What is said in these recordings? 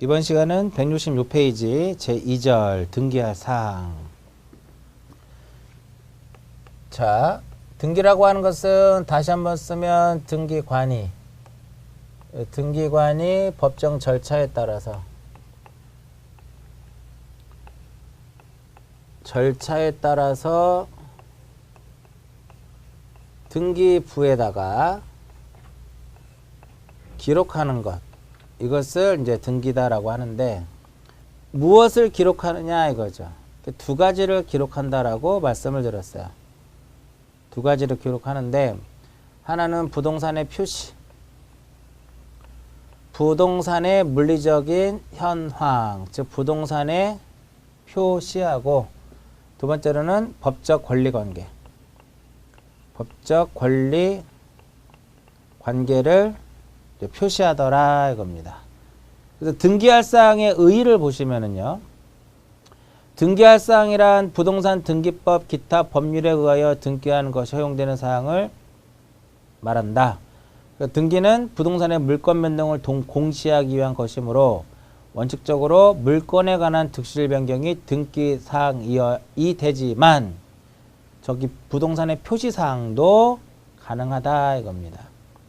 이번 시간은 166페이지 제2절 등기할 사항. 자, 등기라고 하는 것은 다시 한번 쓰면 등기관이 법정 절차에 따라서 등기부에다가 기록하는 것, 이것을 이제 등기다라고 하는데, 무엇을 기록하느냐 이거죠. 두 가지를 기록한다라고 말씀을 드렸어요. 두 가지를 기록하는데, 하나는 부동산의 표시, 부동산의 물리적인 현황, 즉 부동산의 표시하고, 두 번째로는 법적 권리 관계, 법적 권리 관계를 표시하더라 이겁니다. 그래서 등기할 사항의 의의를 보시면은요, 등기할 사항이란 부동산 등기법 기타 법률에 의하여 등기하는 것이 허용되는 사항을 말한다. 그러니까 등기는 부동산의 물권 변동을 공시하기 위한 것이므로 원칙적으로 물권에 관한 득실 변경이 등기 사항이 되지만 저기 부동산의 표시 사항도 가능하다 이겁니다.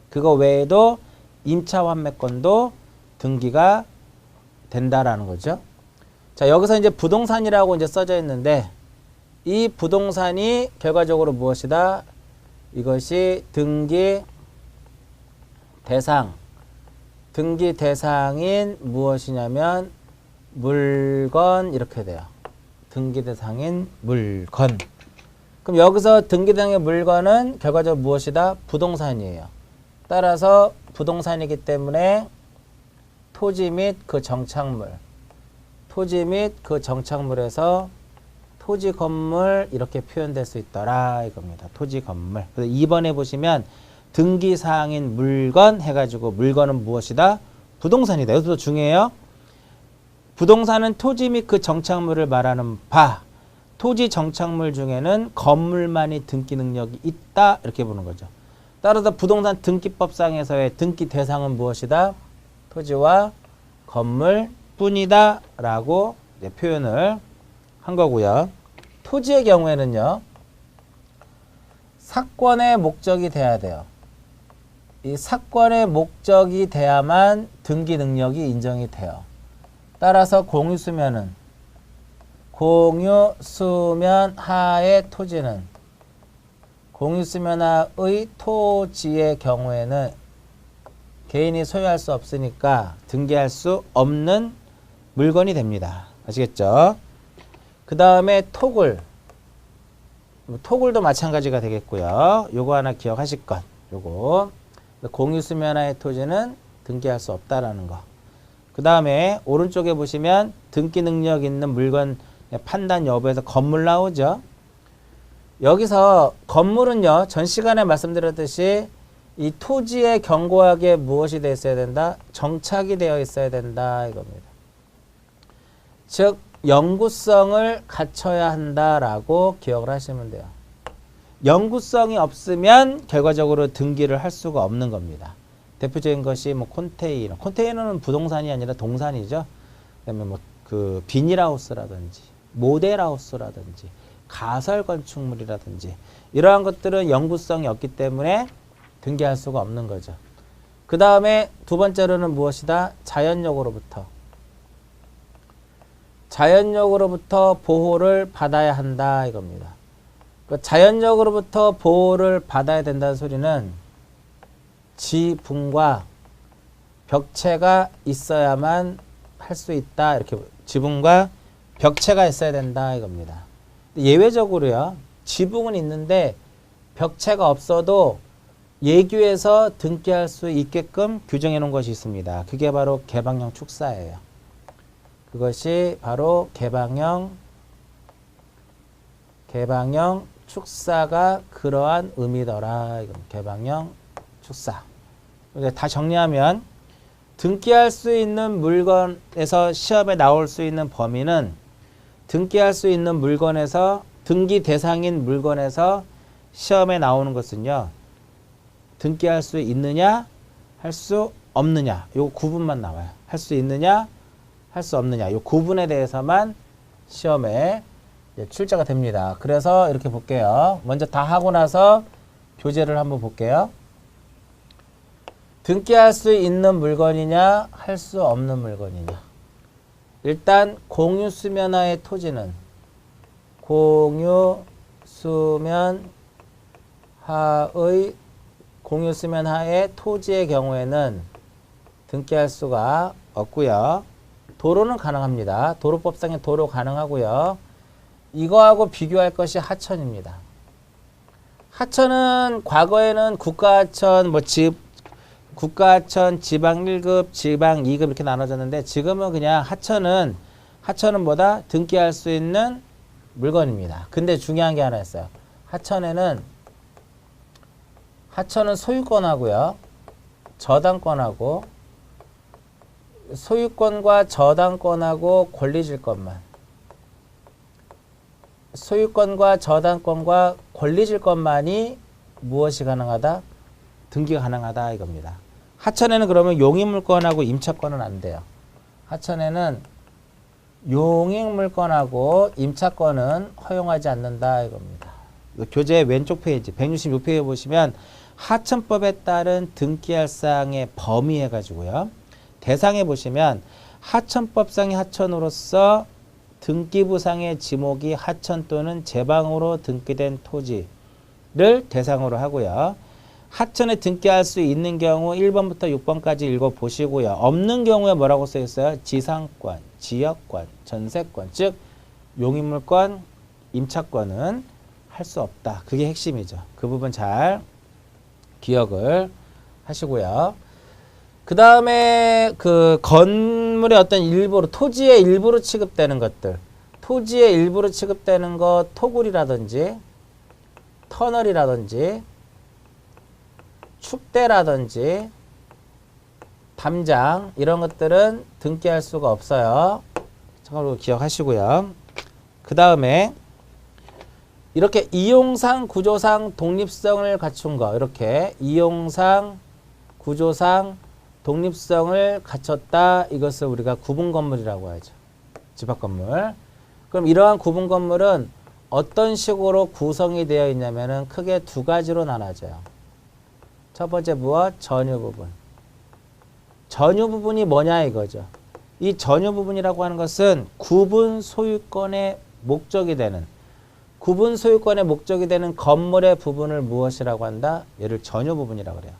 그거 외에도 임차 환매권도 등기가 된다라는 거죠. 자, 여기서 이제 부동산이라고 이제 써져 있는데, 이 부동산이 결과적으로 무엇이다? 이것이 등기 대상인 무엇이냐면 물건, 이렇게 돼요. 등기 대상인 물건. 그럼 여기서 등기 대상의 물건은 결과적으로 무엇이다? 부동산이에요. 따라서 부동산이기 때문에 토지 및 그 정착물에서 토지 건물 이렇게 표현될 수 있더라 이겁니다. 토지 건물. 그래서 2번에 보시면 등기사항인 물건 해가지고 물건은 무엇이다? 부동산이다. 여기서 중요해요. 부동산은 토지 및 그 정착물을 말하는 바, 토지 정착물 중에는 건물만이 등기 능력이 있다 이렇게 보는 거죠. 따라서 부동산 등기법상에서의 등기 대상은 무엇이다? 토지와 건물뿐이다 라고 표현을 한 거고요. 토지의 경우에는요, 사건의 목적이 돼야 돼요. 이 사건의 목적이 돼야만 등기 능력이 인정이 돼요. 따라서 공유수면 하의 토지는, 공유수면하의 토지의 경우에는 개인이 소유할 수 없으니까 등기할 수 없는 물건이 됩니다. 아시겠죠? 그 다음에 토굴도 마찬가지가 되겠고요. 요거 하나 기억하실 것. 요거 공유수면하의 토지는 등기할 수 없다라는 거. 그 다음에 오른쪽에 보시면 등기 능력 있는 물건 판단 여부에서 건물 나오죠. 여기서 건물은요, 전 시간에 말씀드렸듯이 이 토지의 견고하게 무엇이 되어 있어야 된다? 정착이 되어 있어야 된다 이겁니다. 즉 영구성을 갖춰야 한다라고 기억을 하시면 돼요. 영구성이 없으면 결과적으로 등기를 할 수가 없는 겁니다. 대표적인 것이 뭐 콘테이너는 부동산이 아니라 동산이죠. 그다음에 뭐 그 비닐하우스라든지 모델하우스라든지 가설 건축물이라든지 이러한 것들은 영구성이 없기 때문에 등기할 수가 없는 거죠. 그 다음에 두 번째로는 무엇이다? 자연력으로부터 보호를 받아야 한다 이겁니다. 그 자연력으로부터 보호를 받아야 된다는 소리는 지붕과 벽체가 있어야만 할 수 있다. 이렇게 지붕과 벽체가 있어야 된다 이겁니다. 예외적으로요, 지붕은 있는데 벽체가 없어도 예규에서 등기할 수 있게끔 규정해 놓은 것이 있습니다. 그게 바로 개방형 축사예요. 그것이 바로 개방형 축사가 그러한 의미더라. 개방형 축사. 다 정리하면 등기할 수 있는 물건에서 시험에 나올 수 있는 범위는 등기할 수 있는 물건에서 등기 대상인 물건에서 시험에 나오는 것은요, 등기할 수 있느냐 할 수 없느냐 요 구분만 나와요. 할 수 있느냐 할 수 없느냐. 이 구분에 대해서만 시험에 출제가 됩니다. 그래서 이렇게 볼게요. 먼저 다 하고 나서 교재를 한번 볼게요. 등기할 수 있는 물건이냐, 할 수 없는 물건이냐. 일단 공유수면하의 토지는 공유수면하의 토지의 경우에는 등기할 수가 없고요. 도로는 가능합니다. 도로법상의 도로 가능하고요. 이거하고 비교할 것이 하천입니다. 하천은 과거에는 국가하천, 국가하천, 지방 1급, 지방 2급 이렇게 나눠졌는데 지금은 그냥 하천은 뭐다? 등기할 수 있는 물건입니다. 근데 중요한 게 하나 있어요. 하천은 소유권하고요. 저당권하고 소유권과 저당권하고 권리질권만 소유권과 저당권과 권리질권만이 무엇이 가능하다? 등기가 가능하다 이겁니다. 하천에는 그러면 용익물권하고 임차권은 안 돼요. 하천에는 용익물권하고 임차권은 허용하지 않는다 이겁니다. 교재 왼쪽 페이지 166페이지에 보시면 하천법에 따른 등기할 사항의 범위 해가지고요. 대상에 보시면 하천법상의 하천으로서 등기부상의 지목이 하천 또는 제방으로 등기된 토지를 대상으로 하고요. 하천에 등기할 수 있는 경우 1번부터 6번까지 읽어보시고요. 없는 경우에 뭐라고 써 있어요? 지상권, 지역권, 전세권, 즉 용익물권, 임차권은 할 수 없다. 그게 핵심이죠. 그 부분 잘 기억을 하시고요. 그 다음에 그 건물의 어떤 일부로, 토지의 일부로 취급되는 것들, 토지의 일부로 취급되는 것, 토굴이라든지, 터널이라든지, 축대라든지, 담장, 이런 것들은 등기할 수가 없어요. 참고로 기억하시고요. 그 다음에 이렇게 이용상, 구조상, 독립성을 갖춘 거, 이렇게 이용상, 구조상, 독립성을 갖췄다. 이것을 우리가 구분건물이라고 하죠. 집합건물. 그럼 이러한 구분건물은 어떤 식으로 구성이 되어 있냐면은 크게 두 가지로 나눠져요. 첫 번째 무엇? 전유부분. 전유부분이 뭐냐 이거죠. 이 전유부분이라고 하는 것은 구분 소유권의 목적이 되는 건물의 부분을 무엇이라고 한다? 얘를 전유부분이라고 그래요.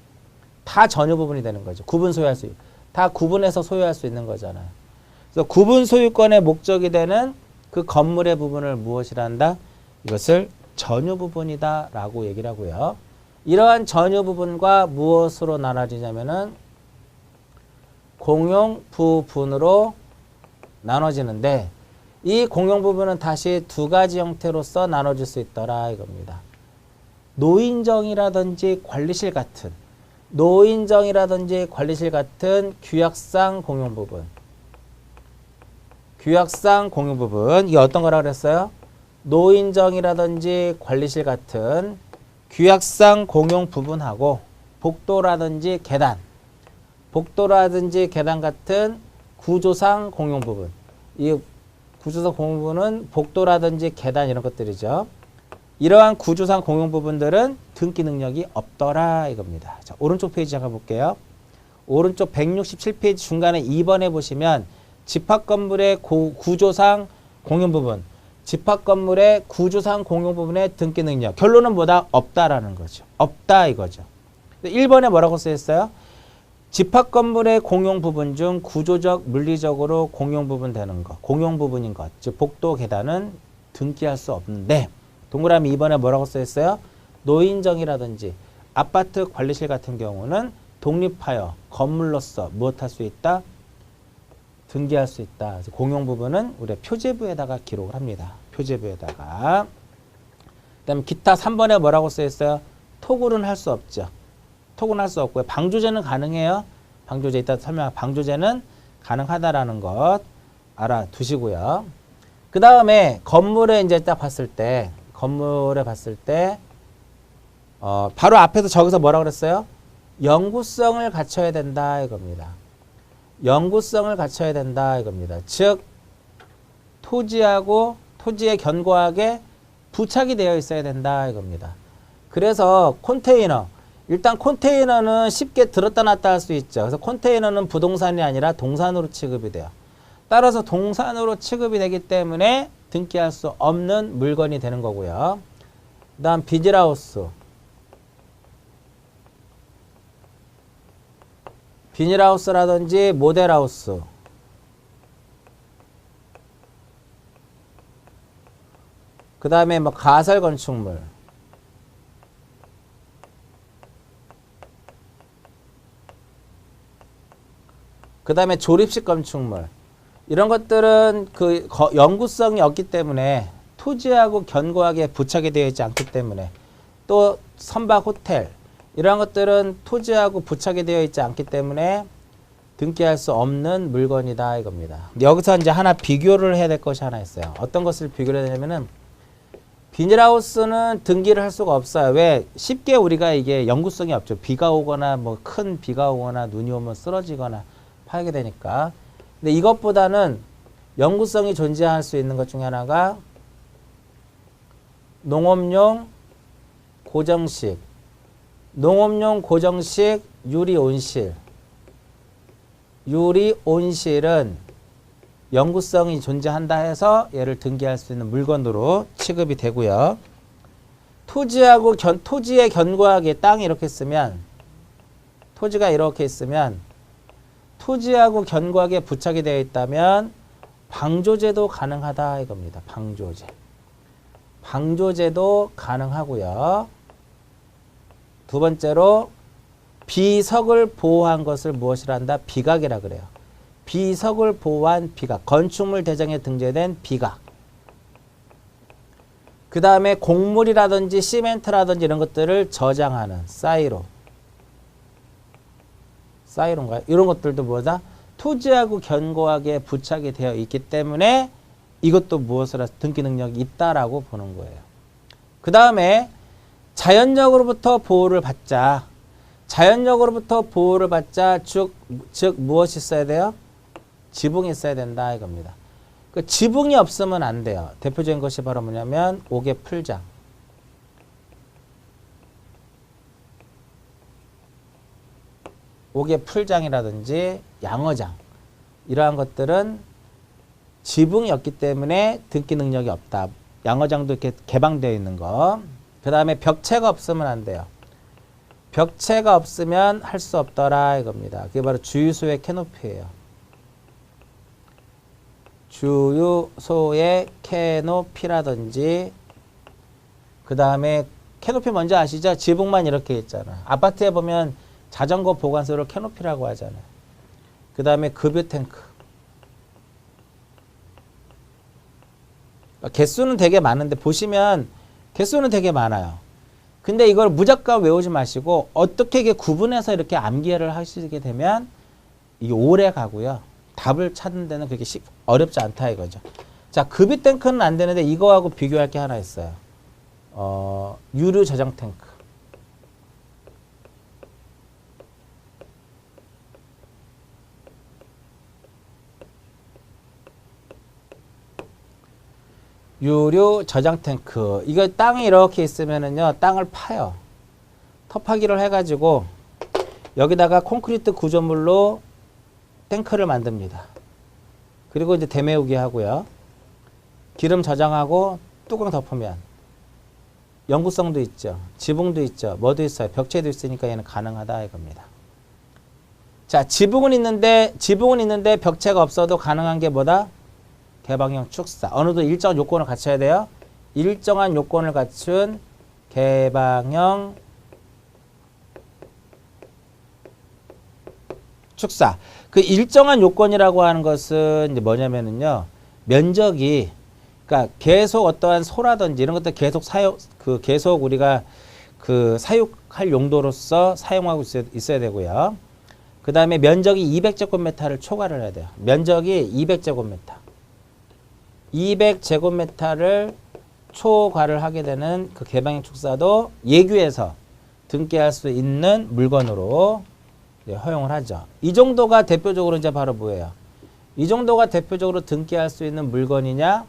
다 전유부분이 되는 거죠. 다 구분해서 소유할 수 있는 거잖아요. 그래서 구분 소유권의 목적이 되는 그 건물의 부분을 무엇이라 한다? 이것을 전유부분이다 라고 얘기를 하고요. 이러한 전유부분과 무엇으로 나눠지냐면은 공용부분으로 나눠지는데 이 공용부분은 다시 두 가지 형태로서 나눠질 수 있더라 이겁니다. 노인정이라든지 관리실 같은 규약상 공용부분. 이게 어떤 거라고 그랬어요? 노인정이라든지 관리실 같은 규약상 공용부분하고 복도라든지 계단 같은 구조상 공용부분. 이 구조상 공용부분은 복도라든지 계단 이런 것들이죠. 이러한 구조상 공용부분들은 등기 능력이 없더라 이겁니다. 자, 오른쪽 페이지 잠깐 볼게요. 오른쪽 167페이지 중간에 2번에 보시면 집합건물의 구조상 공용부분, 집합건물의 구조상 공용부분의 등기 능력. 결론은 뭐다? 없다라는 거죠. 없다 이거죠. 1번에 뭐라고 쓰였어요? 집합건물의 공용부분 중 구조적, 물리적으로 공용부분 되는 것, 공용부분인 것, 즉 복도, 계단은 등기할 수 없는데 동그라미 2번에 뭐라고 써있어요? 노인정이라든지 아파트 관리실 같은 경우는 독립하여 건물로서 무엇할 수 있다? 등기할 수 있다. 그래서 공용부분은 우리가 표제부에다가 기록을 합니다. 표제부에다가. 그 다음에 기타 3번에 뭐라고 써있어요? 토굴은 할 수 없죠. 토굴은 할 수 없고요. 방조제는 가능해요. 방조제 이따 설명할 방조제는 가능하다라는 것 알아두시고요. 그 다음에 건물에 이제 딱 봤을 때 바로 앞에서 저기서 뭐라고 그랬어요? 영구성을 갖춰야 된다 이겁니다. 영구성을 갖춰야 된다 이겁니다. 즉 토지에 견고하게 부착이 되어 있어야 된다 이겁니다. 그래서 컨테이너, 일단 컨테이너는 쉽게 들었다 놨다 할 수 있죠. 그래서 컨테이너는 부동산이 아니라 동산으로 취급이 돼요. 따라서 동산으로 취급이 되기 때문에 등기할 수 없는 물건이 되는 거고요. 그 다음 비닐하우스. 비닐하우스라든지 모델하우스. 그 다음에 뭐 가설 건축물. 그 다음에 조립식 건축물. 이런 것들은 그 영구성이 없기 때문에 토지하고 견고하게 부착이 되어 있지 않기 때문에, 또 선박 호텔 이런 것들은 토지하고 부착이 되어 있지 않기 때문에 등기할 수 없는 물건이다 이겁니다. 여기서 이제 하나 비교를 해야 될 것이 하나 있어요. 어떤 것을 비교를 해야 되냐면은 비닐하우스는 등기를 할 수가 없어요. 왜? 쉽게 우리가 이게 영구성이 없죠. 비가 오거나 뭐 큰 비가 오거나 눈이 오면 쓰러지거나 파게 되니까. 근데 이것보다는 영구성이 존재할 수 있는 것 중에 하나가 농업용 고정식, 유리 온실. 유리 온실은 영구성이 존재한다 해서 얘를 등기할 수 있는 물건으로 취급이 되고요. 토지에 견고하게 땅이 이렇게 있으면, 토지가 이렇게 있으면 토지하고 견고하게 부착이 되어 있다면 방조제도 가능하다 이겁니다. 방조제도 가능하고요. 두 번째로 비석을 보호한 것을 무엇이라 한다? 비각이라 그래요. 비석을 보호한 비각, 건축물 대장에 등재된 비각. 그 다음에 곡물이라든지 시멘트라든지 이런 것들을 저장하는 사이로인가요? 이런 것들도 뭐다? 토지하고 견고하게 부착이 되어 있기 때문에 이것도 무엇을 등기 능력이 있다라고 보는 거예요. 그 다음에 자연적으로부터 보호를 받자, 즉 무엇이 있어야 돼요? 지붕이 있어야 된다 이겁니다. 그 지붕이 없으면 안 돼요. 대표적인 것이 바로 뭐냐면 옥의 풀장. 옥의 풀장이라든지 양어장, 이러한 것들은 지붕이 없기 때문에 등기 능력이 없다. 양어장도 이렇게 개방되어 있는 거. 그 다음에 벽체가 없으면 안 돼요. 벽체가 없으면 할 수 없더라 이겁니다. 그게 바로 주유소의 캐노피예요. 주유소의 캐노피라든지, 그 다음에 캐노피 뭔지 아시죠? 지붕만 이렇게 있잖아. 아파트에 보면 자전거 보관소를 캐노피라고 하잖아요. 그 다음에 급유 탱크. 개수는 되게 많은데 보시면 개수는 되게 많아요. 근데 이걸 무조건 외우지 마시고 어떻게 이게 구분해서 이렇게 암기를 하시게 되면 이게 오래 가고요. 답을 찾는 데는 그렇게 어렵지 않다 이거죠. 자, 급유 탱크는 안 되는데 이거하고 비교할 게 하나 있어요. 유류 저장 탱크. 유류 저장 탱크. 이거 땅이 이렇게 있으면은요, 땅을 파요. 터파기를 해가지고 여기다가 콘크리트 구조물로 탱크를 만듭니다. 그리고 이제 대매우기 하고요. 기름 저장하고 뚜껑 덮으면 영구성도 있죠. 지붕도 있죠. 뭐도 있어요. 벽체도 있으니까 얘는 가능하다 이겁니다. 자, 지붕은 있는데 벽체가 없어도 가능한 게 뭐다? 개방형 축사. 어느 정도 일정한 요건을 갖춰야 돼요. 일정한 요건을 갖춘 개방형 축사. 그 일정한 요건이라고 하는 것은 이제 뭐냐면은요, 면적이, 그러니까 계속 어떠한 소라든지 이런 것들 계속 계속 우리가 사육할 용도로서 사용하고 있어야 되고요. 그 다음에 면적이 200제곱미터를 초과를 해야 돼요. 면적이 200제곱미터. 200제곱미터를 초과를 하게 되는 그 개방형 축사도 예규에서 등기할 수 있는 물건으로 허용을 하죠. 이 정도가 대표적으로 이제 바로 뭐예요? 이 정도가 대표적으로 등기할 수 있는 물건이냐,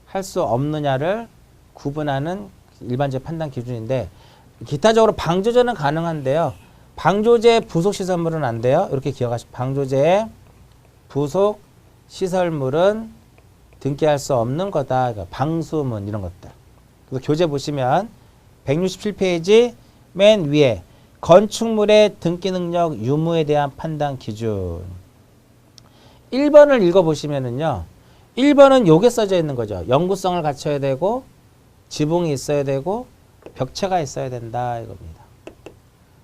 할 수 없느냐를 구분하는 일반적 판단 기준인데, 기타적으로 방조제는 가능한데요. 방조제 부속 시설물은 안 돼요. 이렇게 기억하시고, 방조제의 부속 시설물은 등기할 수 없는 거다. 그러니까 방수문 이런 것들. 그래서 교재 보시면 167페이지 맨 위에 건축물의 등기 능력 유무에 대한 판단 기준. 1번을 읽어보시면은요. 1번은 요게 써져 있는 거죠. 영구성을 갖춰야 되고 지붕이 있어야 되고 벽체가 있어야 된다 이겁니다.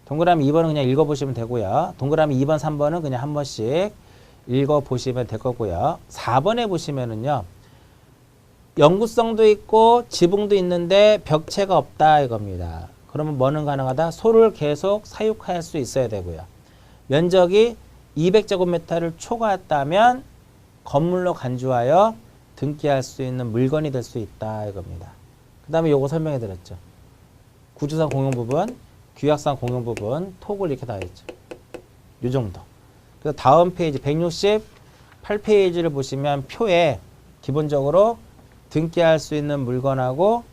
동그라미 2번은 그냥 읽어보시면 되고요. 동그라미 2번, 3번은 그냥 한 번씩 읽어보시면 될 거고요. 4번에 보시면은요. 영구성도 있고 지붕도 있는데 벽체가 없다 이겁니다. 그러면 뭐는 가능하다? 소를 계속 사육할 수 있어야 되고요. 면적이 200제곱미터를 초과했다면 건물로 간주하여 등기할 수 있는 물건이 될 수 있다 이겁니다. 그 다음에 요거 설명해 드렸죠. 구조상 공용부분, 규약상 공용부분, 톡을 이렇게 다 했죠. 요 정도. 그래서 다음 페이지 168페이지를 보시면 표에 기본적으로 등기할 수 있는 물건하고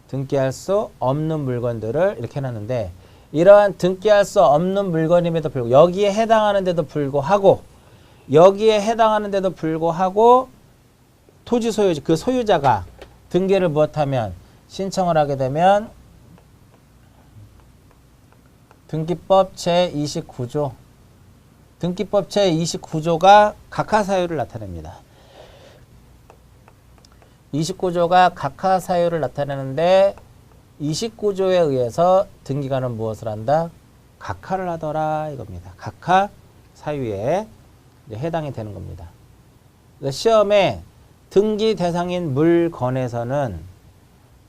등기할 수 없는 물건들을 이렇게 해놨는데, 이러한 등기할 수 없는 물건임에도 불구하고 여기에 해당하는데도 불구하고 토지 소유자, 그 소유자가 등기를 무엇하면 신청을 하게 되면 등기법 제29조 등기법 제29조가 각하사유를 나타냅니다. 29조가 각하사유를 나타내는데 29조에 의해서 등기관은 무엇을 한다? 각하를 하더라 이겁니다. 각하사유에 해당이 되는 겁니다. 시험에 등기 대상인 물건에서는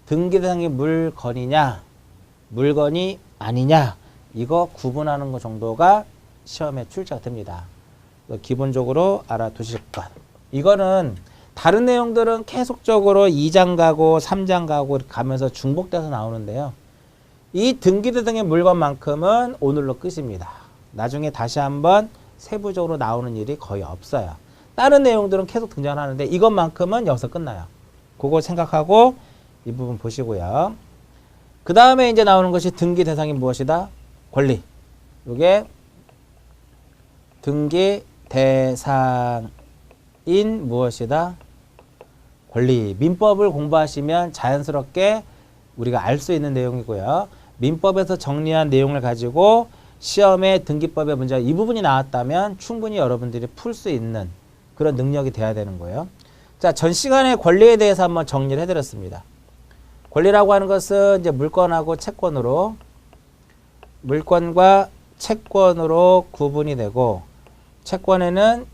등기 대상인 물건이냐 물건이 아니냐 이거 구분하는 것 정도가 시험에 출제가 됩니다. 기본적으로 알아두실 것. 이거는 다른 내용들은 계속적으로 2장 가고 3장 가고 이렇게 가면서 중복돼서 나오는데요. 이 등기 대상의 물건만큼은 오늘로 끝입니다. 나중에 다시 한번 세부적으로 나오는 일이 거의 없어요. 다른 내용들은 계속 등장하는데 이것만큼은 여기서 끝나요. 그거 생각하고 이 부분 보시고요. 그 다음에 이제 나오는 것이 등기 대상이 무엇이다? 권리. 이게 등기 대상인 무엇이다? 권리. 민법을 공부하시면 자연스럽게 우리가 알 수 있는 내용이고요. 민법에서 정리한 내용을 가지고 시험에 등기법의 문제가 이 부분이 나왔다면 충분히 여러분들이 풀 수 있는 그런 능력이 돼야 되는 거예요. 자, 전 시간에 권리에 대해서 한번 정리를 해드렸습니다. 권리라고 하는 것은 이제 물권하고 채권으로 물권과 채권으로 구분이 되고, 채권에는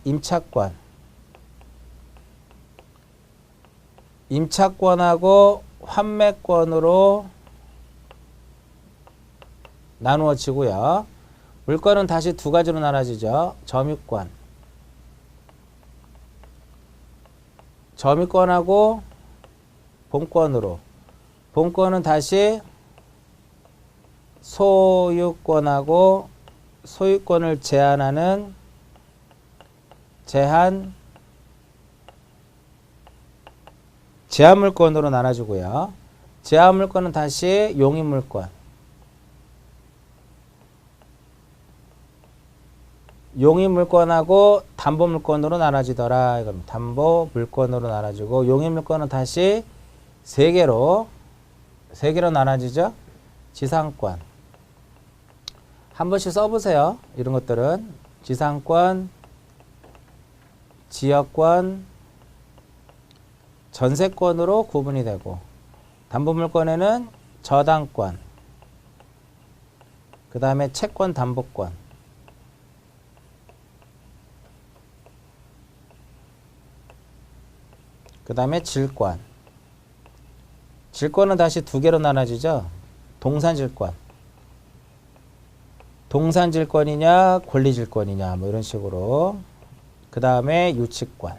임차권하고 환매권으로 나누어지고요. 물권은 다시 두 가지로 나눠지죠. 점유권하고 본권으로. 본권은 다시 소유권하고 소유권을 제한하는 제한물권으로 나눠지고요. 제한물권은 다시 용익물권. 용익물권하고 담보물권으로 나눠지더라. 이건 담보물권으로 나눠지고, 용익물권은 다시 세 개로 나눠지죠. 지상권. 한 번씩 써보세요. 이런 것들은 지상권, 지역권, 전세권으로 구분이 되고, 담보물권에는 저당권, 그 다음에 채권 담보권, 그 다음에 질권. 질권은 다시 두 개로 나눠지죠. 동산질권. 동산질권이냐 권리질권이냐 뭐 이런 식으로. 그 다음에 유치권.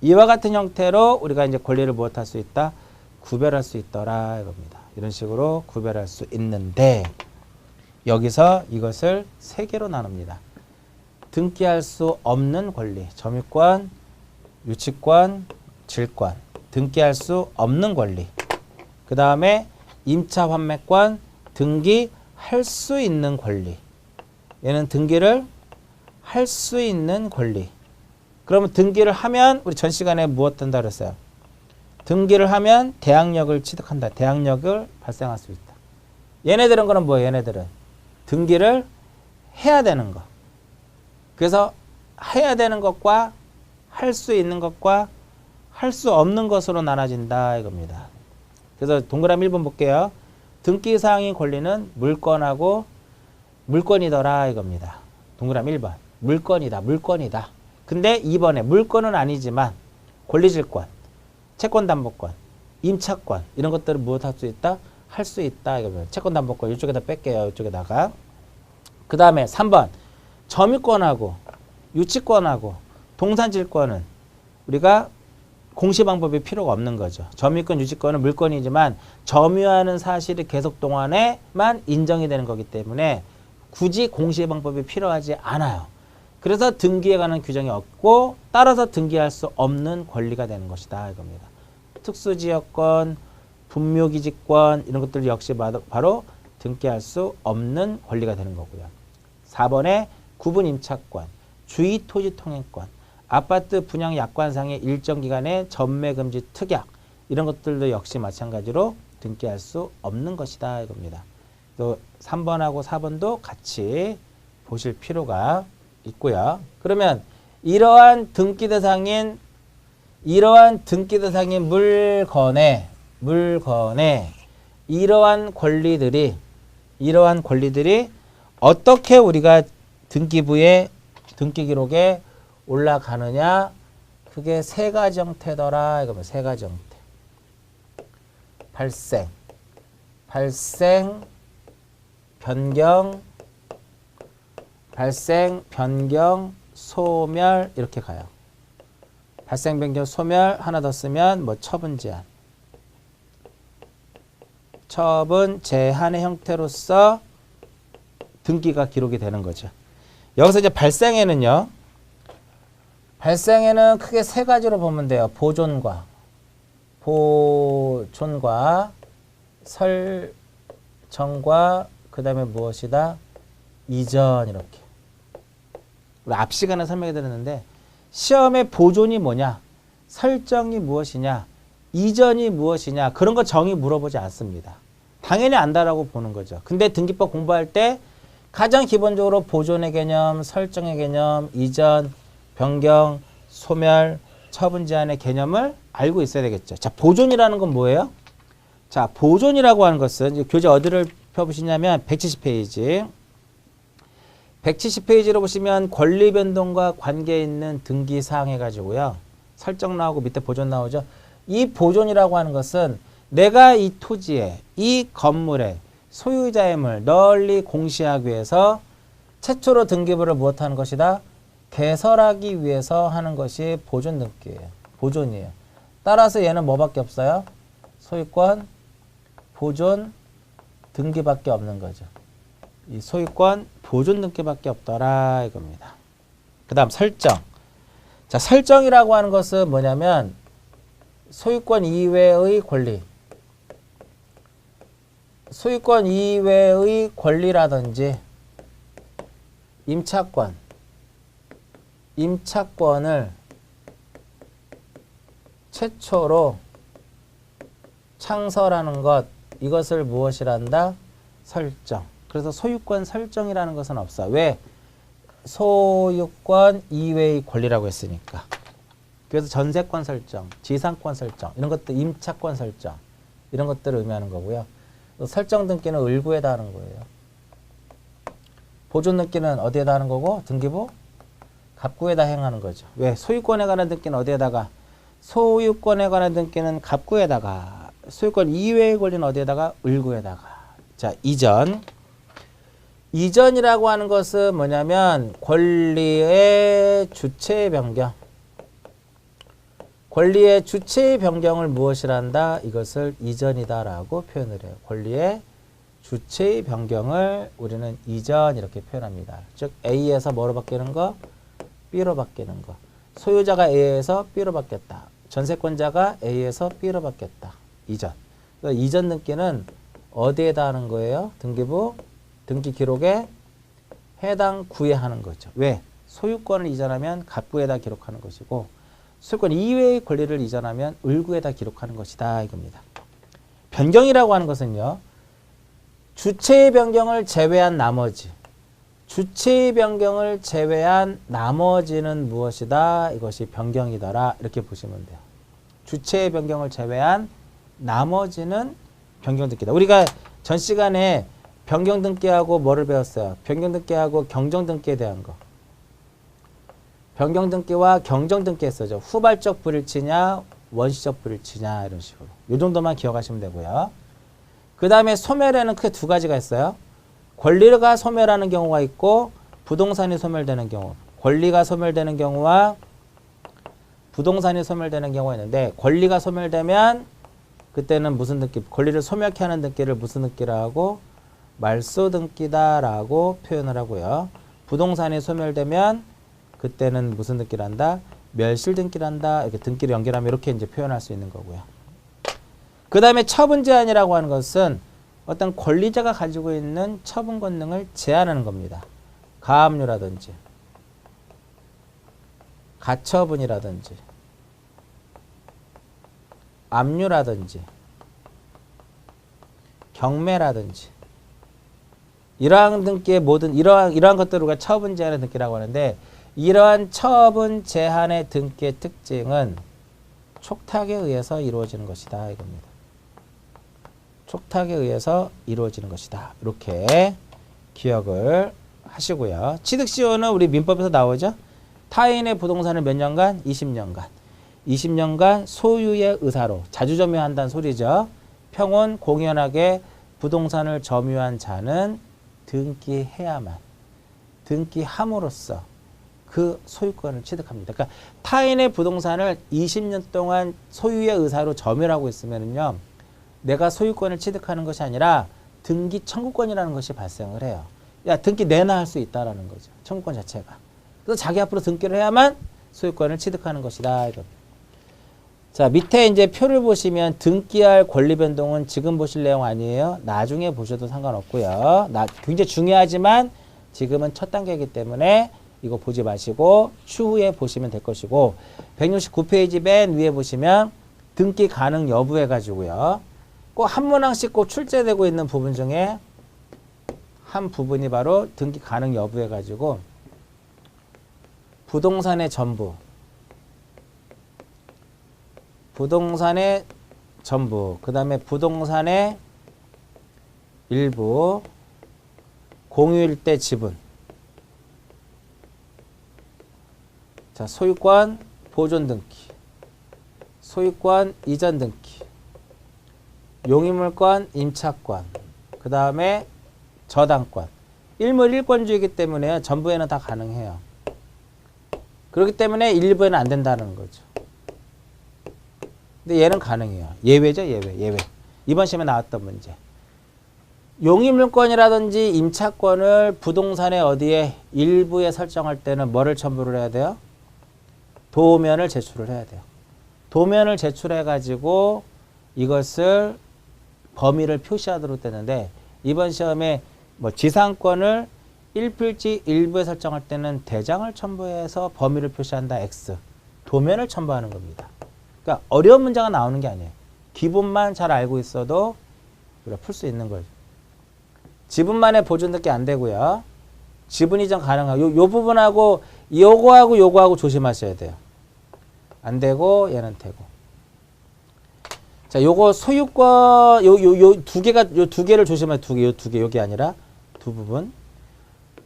이와 같은 형태로 우리가 이제 권리를 무엇할 수 있다? 구별할 수 있더라 이겁니다. 이런 식으로 구별할 수 있는데, 여기서 이것을 세 개로 나눕니다. 등기할 수 없는 권리, 점유권, 유치권, 질권. 등기할 수 없는 권리. 그 다음에 임차 환매권, 등기할 수 있는 권리. 얘는 등기를 할 수 있는 권리. 그러면 등기를 하면 우리 전 시간에 무엇 한다 그랬어요? 등기를 하면 대항력을 취득한다. 대항력을 발생할 수 있다. 얘네들은 그럼 뭐예요? 얘네들은 등기를 해야 되는 거. 그래서 해야 되는 것과 할 수 있는 것과 할 수 없는 것으로 나눠진다 이겁니다. 그래서 동그라미 1번 볼게요. 등기사항의 권리는 물권하고 물권이더라 이겁니다. 동그라미 1번. 물권이다. 물권이다. 근데 2번에 물권은 아니지만 권리질권, 채권담보권, 임차권 이런 것들을 무엇 할 수 있다? 할 수 있다 이겁니다. 채권담보권 이쪽에다 뺄게요. 이쪽에다가. 그 다음에 3번. 점유권하고 유치권하고 동산질권은 우리가 공시 방법이 필요가 없는 거죠. 점유권, 유치권은 물권이지만 점유하는 사실이 계속 동안에만 인정이 되는 거기 때문에 굳이 공시 방법이 필요하지 않아요. 그래서 등기에 관한 규정이 없고 따라서 등기할 수 없는 권리가 되는 것이다 이겁니다. 특수지역권, 분묘기지권 이런 것들 역시 바로 등기할 수 없는 권리가 되는 거고요. 4번에 구분임차권, 주의토지통행권, 아파트 분양 약관상의 일정 기간의 전매금지 특약 이런 것들도 역시 마찬가지로 등기할 수 없는 것이다 이겁니다. 또 3번하고 4번도 같이 보실 필요가 있고요. 그러면 이러한 등기 대상인 물건에 이러한 권리들이 어떻게 우리가 등기부에 등기 기록에 올라가느냐? 그게 세 가지 형태더라. 이거면 세 가지 형태. 발생, 변경, 소멸 이렇게 가요. 발생, 변경, 소멸 하나 더 쓰면 뭐 처분 제한. 처분 제한의 형태로서 등기가 기록이 되는 거죠. 여기서 이제 발생에는 크게 세 가지로 보면 돼요. 보존과 설정과 그 다음에 무엇이다? 이전 이렇게. 우리 앞 시간에 설명해 드렸는데 시험의 보존이 뭐냐? 설정이 무엇이냐? 이전이 무엇이냐? 그런 거 정의 물어보지 않습니다. 당연히 안다라고 보는 거죠. 근데 등기법 공부할 때 가장 기본적으로 보존의 개념, 설정의 개념, 이전, 변경, 소멸, 처분 제한의 개념을 알고 있어야 되겠죠. 자, 보존이라는 건 뭐예요? 자, 보존이라고 하는 것은 이제 교재 어디를 펴보시냐면 170페이지. 170페이지로 보시면 권리 변동과 관계 있는 등기 사항 해가지고요. 설정 나오고 밑에 보존 나오죠. 이 보존이라고 하는 것은 내가 이 토지에, 이 건물에 소유자임을 널리 공시하기 위해서 최초로 등기부를 무엇하는 것이다? 개설하기 위해서 하는 것이 보존 등기예요. 보존이에요. 따라서 얘는 뭐밖에 없어요? 소유권, 보존, 등기밖에 없는 거죠. 이 소유권, 보존 등기밖에 없더라 이겁니다. 그 다음 설정. 자, 설정이라고 하는 것은 뭐냐면 소유권 이외의 권리. 소유권 이외의 권리라든지 임차권을 최초로 창설하는 것, 이것을 무엇이란다? 설정. 그래서 소유권 설정이라는 것은 없어. 왜? 소유권 이외의 권리라고 했으니까. 그래서 전세권 설정, 지상권 설정, 이런 것들, 임차권 설정, 이런 것들을 의미하는 거고요. 설정 등기는 을구에다 하는 거예요. 보존 등기는 어디에다 하는 거고? 등기부 갑구에다 행하는 거죠. 왜? 소유권에 관한 등기는 어디에다가? 소유권에 관한 등기는 갑구에다가, 소유권 이외의 권리는 어디에다가? 을구에다가. 자, 이전이라고 하는 것은 뭐냐면 권리의 주체 변경. 권리의 주체 변경을 무엇이란다? 이것을 이전이다라고 표현을 해요. 권리의 주체의 변경을 우리는 이전 이렇게 표현합니다. 즉 A에서 뭐로 바뀌는 거? B로 바뀌는 거. 소유자가 A에서 B로 바뀌었다. 전세권자가 A에서 B로 바뀌었다. 이전. 그러니까 이전 등기는 어디에다 하는 거예요? 등기부 등기 기록에 해당 구에 하는 거죠. 왜? 소유권을 이전하면 갑구에다 기록하는 것이고 소유권 이외의 권리를 이전하면 을구에다 기록하는 것이다 이겁니다. 변경이라고 하는 것은요. 주체의 변경을 제외한 나머지 주체의 변경을 제외한 나머지는 무엇이다? 이것이 변경이더라. 이렇게 보시면 돼요. 주체의 변경을 제외한 나머지는 변경 등기다. 우리가 전 시간에 변경 등기하고 뭐를 배웠어요? 변경 등기하고 경정 등기에 대한 거. 변경 등기와 경정 등기 했었죠. 후발적 불일치냐, 원시적 불일치냐 이런 식으로. 이 정도만 기억하시면 되고요. 그 다음에 소멸에는 크게 두 가지가 있어요. 권리가 소멸하는 경우가 있고 부동산이 소멸되는 경우. 권리가 소멸되는 경우와 부동산이 소멸되는 경우가 있는데 권리가 소멸되면 그때는 무슨 등기? 권리를 소멸케 하는 등기를 무슨 등기라 하고 말소 등기다라고 표현을 하고요. 부동산이 소멸되면 그때는 무슨 등기를 한다? 멸실 등기를 한다. 이렇게 등기를 연결하면 이렇게 이제 표현할 수 있는 거고요. 그 다음에 처분 제한이라고 하는 것은 어떤 권리자가 가지고 있는 처분 권능을 제한하는 겁니다. 가압류라든지 가처분이라든지 압류라든지 경매라든지 이러한 등기의 모든 이러한 것들을 우리가 처분 제한의 등기라고 하는데 이러한 처분 제한의 등기의 특징은 촉탁에 의해서 이루어지는 것이다 이겁니다. 촉탁에 의해서 이루어지는 것이다. 이렇게 기억을 하시고요. 취득시효는 우리 민법에서 나오죠. 타인의 부동산을 몇 년간? 20년간. 20년간 소유의 의사로 자주 점유한다는 소리죠. 평온 공연하게 부동산을 점유한 자는 등기해야만 등기함으로써 그 소유권을 취득합니다. 그러니까 타인의 부동산을 20년 동안 소유의 의사로 점유하고 있으면요. 내가 소유권을 취득하는 것이 아니라 등기 청구권이라는 것이 발생을 해요. 야, 등기 내놔 할 수 있다라는 거죠. 청구권 자체가. 그래서 자기 앞으로 등기를 해야만 소유권을 취득하는 것이다. 자, 밑에 이제 표를 보시면 등기할 권리 변동은 지금 보실 내용 아니에요. 나중에 보셔도 상관없고요. 굉장히 중요하지만 지금은 첫 단계이기 때문에 이거 보지 마시고 추후에 보시면 될 것이고 169페이지 맨 위에 보시면 등기 가능 여부 해가지고요. 꼭 한 문항씩 꼭 출제되고 있는 부분 중에 한 부분이 바로 등기 가능 여부 해가지고 부동산의 전부 그 다음에 부동산의 일부 공유일 때 지분 자, 소유권 보존 등기 소유권 이전 등기 용의물권 임차권 그 다음에 저당권 일물 일권주의이기 때문에 전부에는 다 가능해요. 그렇기 때문에 일부에는 안 된다는 거죠. 근데 얘는 가능해요. 예외죠. 예외. 이번 시험에 나왔던 문제. 용의물권이라든지 임차권을 부동산의 어디에 일부에 설정할 때는 뭐를 첨부를 해야 돼요? 도면을 제출을 해야 돼요. 도면을 제출해가지고 이것을 범위를 표시하도록 되는데 이번 시험에 뭐 지상권을 1필지 일부에 설정할 때는 대장을 첨부해서 범위를 표시한다. X. 도면을 첨부하는 겁니다. 그러니까 어려운 문제가 나오는 게 아니에요. 기본만 잘 알고 있어도 우리가 풀 수 있는 거죠. 지분만의 보존 등기 안 되고요. 지분 이전 가능하고 요 부분하고 요거하고 조심하셔야 돼요. 안 되고 얘는 되고. 자, 요거 소유권 요 두 개를 조심하세요. 두 개 여기 아니라 두 부분.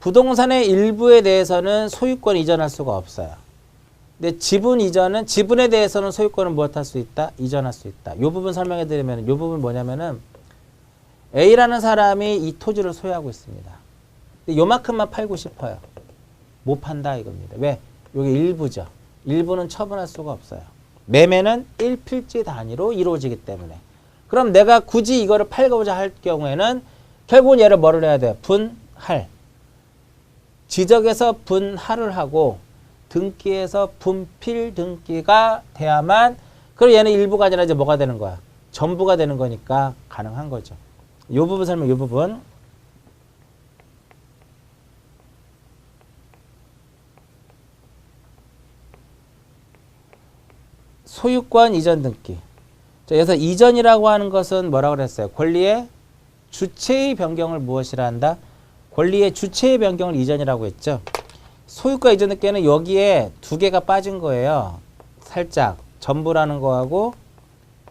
부동산의 일부에 대해서는 소유권 이전할 수가 없어요. 근데 지분 이전은 지분에 대해서는 소유권을 무엇할 수 있다? 이전할 수 있다. 이 부분 설명해 드리면 이 부분 뭐냐면은 A라는 사람이 이 토지를 소유하고 있습니다. 근데 요만큼만 팔고 싶어요. 못 판다 이겁니다. 왜? 여기 일부죠. 일부는 처분할 수가 없어요. 매매는 1필지 단위로 이루어지기 때문에. 그럼 내가 굳이 이거를 팔고자 할 경우에는 결국은 얘를 뭐를 해야 돼요? 분할. 지적에서 분할을 하고 등기에서 분필 등기가 돼야만, 그럼 얘는 일부가 아니라 이제 뭐가 되는 거야? 전부가 되는 거니까 가능한 거죠. 이 부분 설명, 이 부분. 소유권 이전 등기. 자, 여기서 이전이라고 하는 것은 뭐라고 그랬어요? 권리의 주체의 변경을 무엇이라 한다? 권리의 주체의 변경을 이전이라고 했죠. 소유권 이전 등기는 여기에 두 개가 빠진 거예요. 살짝 전부라는 거하고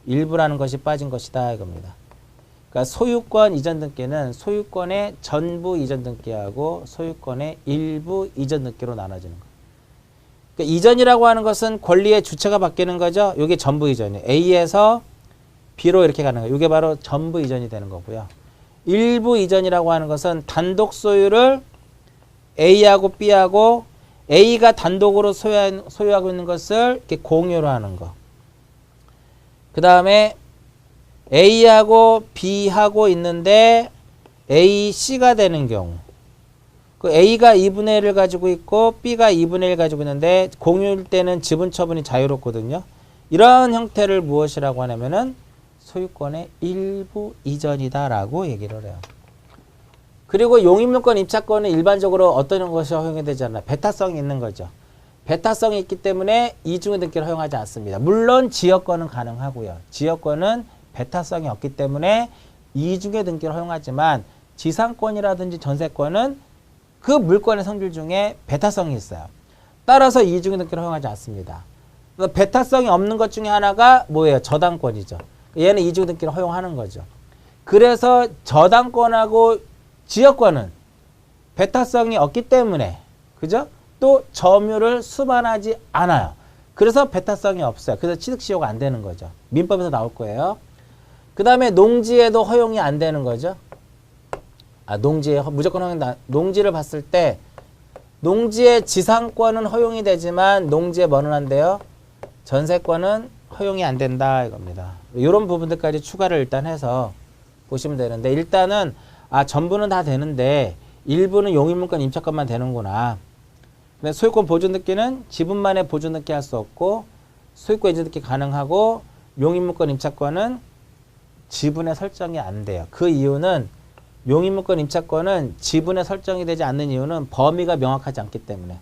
일부라는 것이 빠진 것이다 이겁니다. 그러니까 소유권 이전 등기는 소유권의 전부 이전 등기하고 소유권의 일부 이전 등기로 나눠지는 거예요. 그러니까 이전이라고 하는 것은 권리의 주체가 바뀌는 거죠. 이게 전부 이전이에요. A에서 B로 이렇게 가는 거예요. 이게 바로 전부 이전이 되는 거고요. 일부 이전이라고 하는 것은 단독 소유를 A하고 B하고 A가 단독으로 소유하고 있는 것을 이렇게 공유로 하는 거. 그 다음에 A하고 B하고 있는데 A, C가 되는 경우. 그 A가 2분의 1을 가지고 있고 B가 2분의 1 가지고 있는데 공유일 때는 지분 처분이 자유롭거든요. 이런 형태를 무엇이라고 하냐면은 소유권의 일부 이전이다라고 얘기를 해요. 그리고 용익물권 임차권은 일반적으로 어떤 것이 허용이 되지 않나요? 배타성이 있는 거죠. 배타성이 있기 때문에 이중의 등기를 허용하지 않습니다. 물론 지역권은 가능하고요. 지역권은 배타성이 없기 때문에 이중의 등기를 허용하지만 지상권이라든지 전세권은 그 물권의 성질 중에 배타성이 있어요. 따라서 이중의 등기를 허용하지 않습니다. 배타성이 없는 것 중에 하나가 뭐예요? 저당권이죠. 얘는 이중의 등기를 허용하는 거죠. 그래서 저당권하고 지역권은 배타성이 없기 때문에, 그죠? 또 점유를 수반하지 않아요. 그래서 배타성이 없어요. 그래서 취득시효가 안 되는 거죠. 민법에서 나올 거예요. 그 다음에 농지에도 허용이 안 되는 거죠. 농지에 무조건 허용, 농지를 봤을 때 농지의 지상권은 허용이 되지만 농지에 뭐는 한대요? 전세권은 허용이 안 된다 이겁니다. 이런 부분들까지 추가를 일단 해서 보시면 되는데, 일단은 전부는 다 되는데 일부는 용익물권 임차권만 되는구나. 근데 소유권 보존 등기는 지분만의 보존 등기 할 수 없고 소유권 이전 등기 가능하고 용익물권 임차권은 지분의 설정이 안 돼요. 그 이유는 용익물권 임차권은 지분의 설정이 되지 않는 이유는 범위가 명확하지 않기 때문에.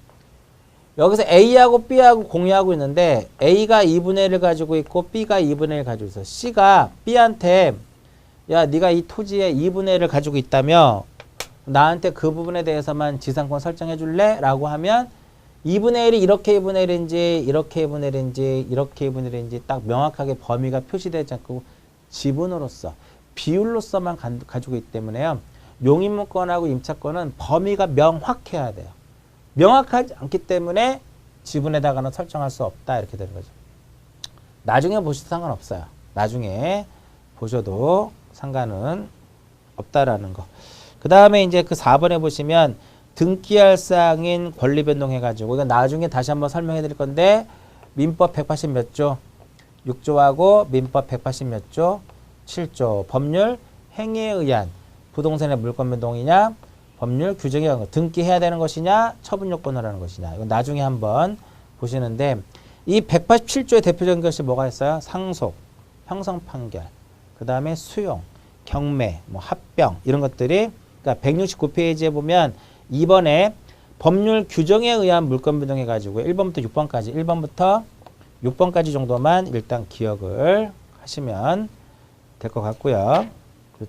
여기서 A하고 B하고 공유하고 있는데 A가 2분의 1을 가지고 있고 B가 2분의 1을 가지고 있어. C가 B한테 야, 네가 이 토지에 2분의 1을 가지고 있다며 나한테 그 부분에 대해서만 지상권 설정해 줄래? 라고 하면 2분의 1이 이렇게 2분의 1인지 이렇게 2분의 1인지 이렇게 2분의 1인지 딱 명확하게 범위가 표시되지 않고 지분으로서 비율로서만 가지고 있기 때문에요. 용익물권하고 임차권은 범위가 명확해야 돼요. 명확하지 않기 때문에 지분에다가는 설정할 수 없다 이렇게 되는 거죠. 나중에 보셔도 상관없어요. 나중에 보셔도 상관은 없다라는 거. 그 다음에 이제 그 4번에 보시면 등기할 사항인 권리 변동해가지고 이건 나중에 다시 한번 설명해 드릴 건데 민법 180 몇 조? 6조하고 민법 180 몇 조? 7조. 법률 행위에 의한 부동산의 물권 변동이냐 법률 규정에 의한 거. 등기해야 되는 것이냐 처분 요건을 하는 것이냐. 이건 나중에 한번 보시는데 이 187조의 대표적인 것이 뭐가 있어요? 상속, 형성 판결, 그 다음에 수용, 경매, 뭐 합병 이런 것들이, 그러니까 169페이지에 보면 2번에 법률 규정에 의한 물권 변동해 가지고 1번부터 6번까지 1번부터 6번까지 정도만 일단 기억을 하시면 될 것 같고요.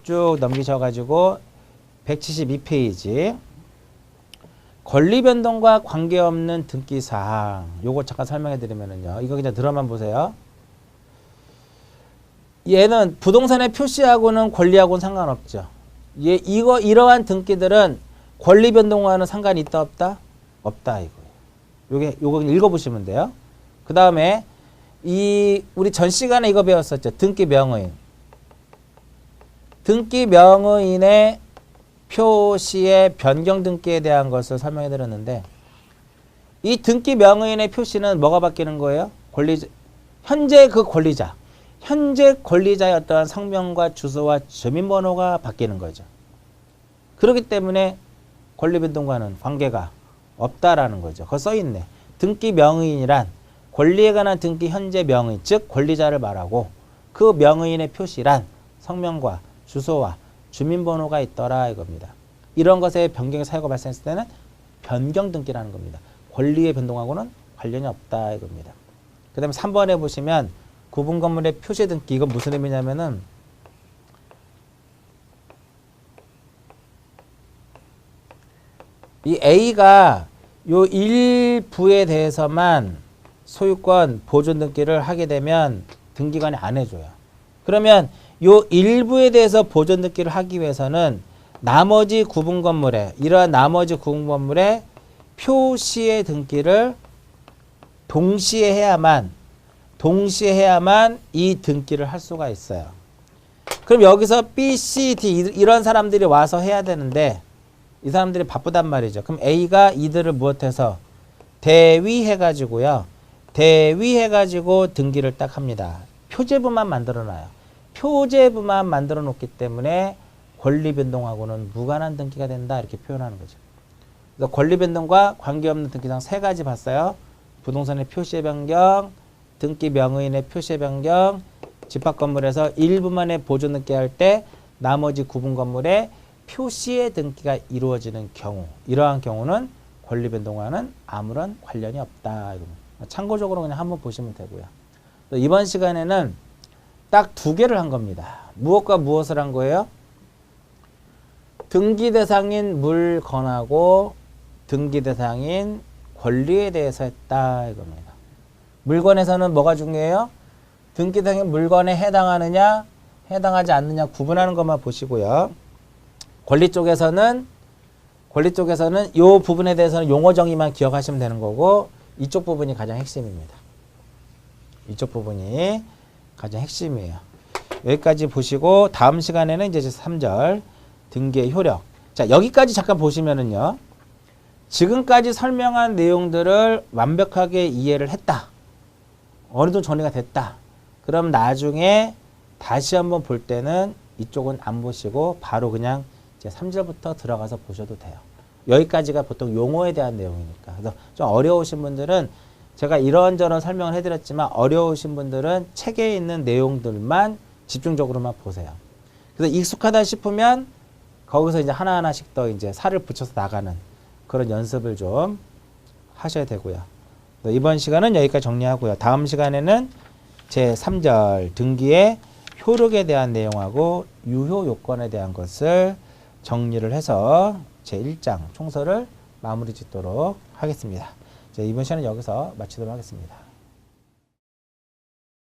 쭉 넘기셔 가지고 172페이지 권리 변동과 관계없는 등기 사항, 요거 잠깐 설명해 드리면은요. 이거 그냥 들어만 보세요. 얘는 부동산에 표시하고는 권리하고는 상관없죠. 이러한 등기들은 권리 변동과는 상관이 있다 없다? 없다 이거예요. 요거 읽어보시면 돼요. 그 다음에 우리 전 시간에 이거 배웠었죠. 등기 명의인. 등기 명의인의 표시의 변경 등기에 대한 것을 설명해 드렸는데 이 등기 명의인의 표시는 뭐가 바뀌는 거예요? 현재 그 현재 권리자의 어떠한 성명과 주소와 주민번호가 바뀌는 거죠. 그렇기 때문에 권리변동과는 관계가 없다라는 거죠. 거기 써있네. 등기 명의인이란 권리에 관한 등기 현재 명의, 즉 권리자를 말하고 그 명의인의 표시란 성명과 주소와 주민번호가 있더라 이겁니다. 이런 것에 변경의 사유가 발생했을 때는 변경 등기라는 겁니다. 권리의 변동하고는 관련이 없다 이겁니다. 그 다음에 3번에 보시면 구분 건물의 표시 등기, 이건 무슨 의미냐면은 이 A가 요 일부에 대해서만 소유권 보존 등기를 하게 되면 등기관이 안 해줘요. 그러면 요 일부에 대해서 보존 등기를 하기 위해서는 나머지 구분 건물에, 이러한 나머지 구분 건물의 표시의 등기를 동시에 해야만 이 등기를 할 수가 있어요. 그럼 여기서 B, C, D 이런 사람들이 와서 해야 되는데 이 사람들이 바쁘단 말이죠. 그럼 A가 이들을 무엇해서 대위해가지고요. 대위해가지고 등기를 딱 합니다. 표제부만 만들어놔요. 표제부만 만들어 놓기 때문에 권리변동하고는 무관한 등기가 된다 이렇게 표현하는 거죠. 그래서 권리변동과 관계없는 등기상 세 가지 봤어요. 부동산의 표시의 변경, 등기 명의인의 표시의 변경, 집합 건물에서 일부만의 보존 등기할 때 나머지 구분 건물의 표시의 등기가 이루어지는 경우, 이러한 경우는 권리변동과는 아무런 관련이 없다. 참고적으로 그냥 한번 보시면 되고요. 또 이번 시간에는 딱 두 개를 한 겁니다. 무엇과 무엇을 한 거예요? 등기 대상인 물건하고 등기 대상인 권리에 대해서 했다 이겁니다. 물건에서는 뭐가 중요해요? 등기 대상인 물건에 해당하느냐 해당하지 않느냐 구분하는 것만 보시고요. 권리 쪽에서는 이 부분에 대해서는 용어 정의만 기억하시면 되는 거고 이쪽 부분이 가장 핵심입니다. 이쪽 부분이 가장 핵심이에요. 여기까지 보시고 다음 시간에는 이제 3절 등기의 효력. 자, 여기까지 잠깐 보시면은요. 지금까지 설명한 내용들을 완벽하게 이해를 했다. 어느 정도 정리가 됐다. 그럼 나중에 다시 한번 볼 때는 이쪽은 안 보시고 바로 그냥 이제 3절부터 들어가서 보셔도 돼요. 여기까지가 보통 용어에 대한 내용이니까. 그래서 좀 어려우신 분들은 제가 이런저런 설명을 해드렸지만 어려우신 분들은 책에 있는 내용들만 집중적으로만 보세요. 그래서 익숙하다 싶으면 거기서 이제 하나하나씩 더 이제 살을 붙여서 나가는 그런 연습을 좀 하셔야 되고요. 이번 시간은 여기까지 정리하고요. 다음 시간에는 제 3절 등기의 효력에 대한 내용하고 유효 요건에 대한 것을 정리를 해서 제 1장 총서를 마무리 짓도록 하겠습니다. 이번 시간은 여기서 마치도록 하겠습니다.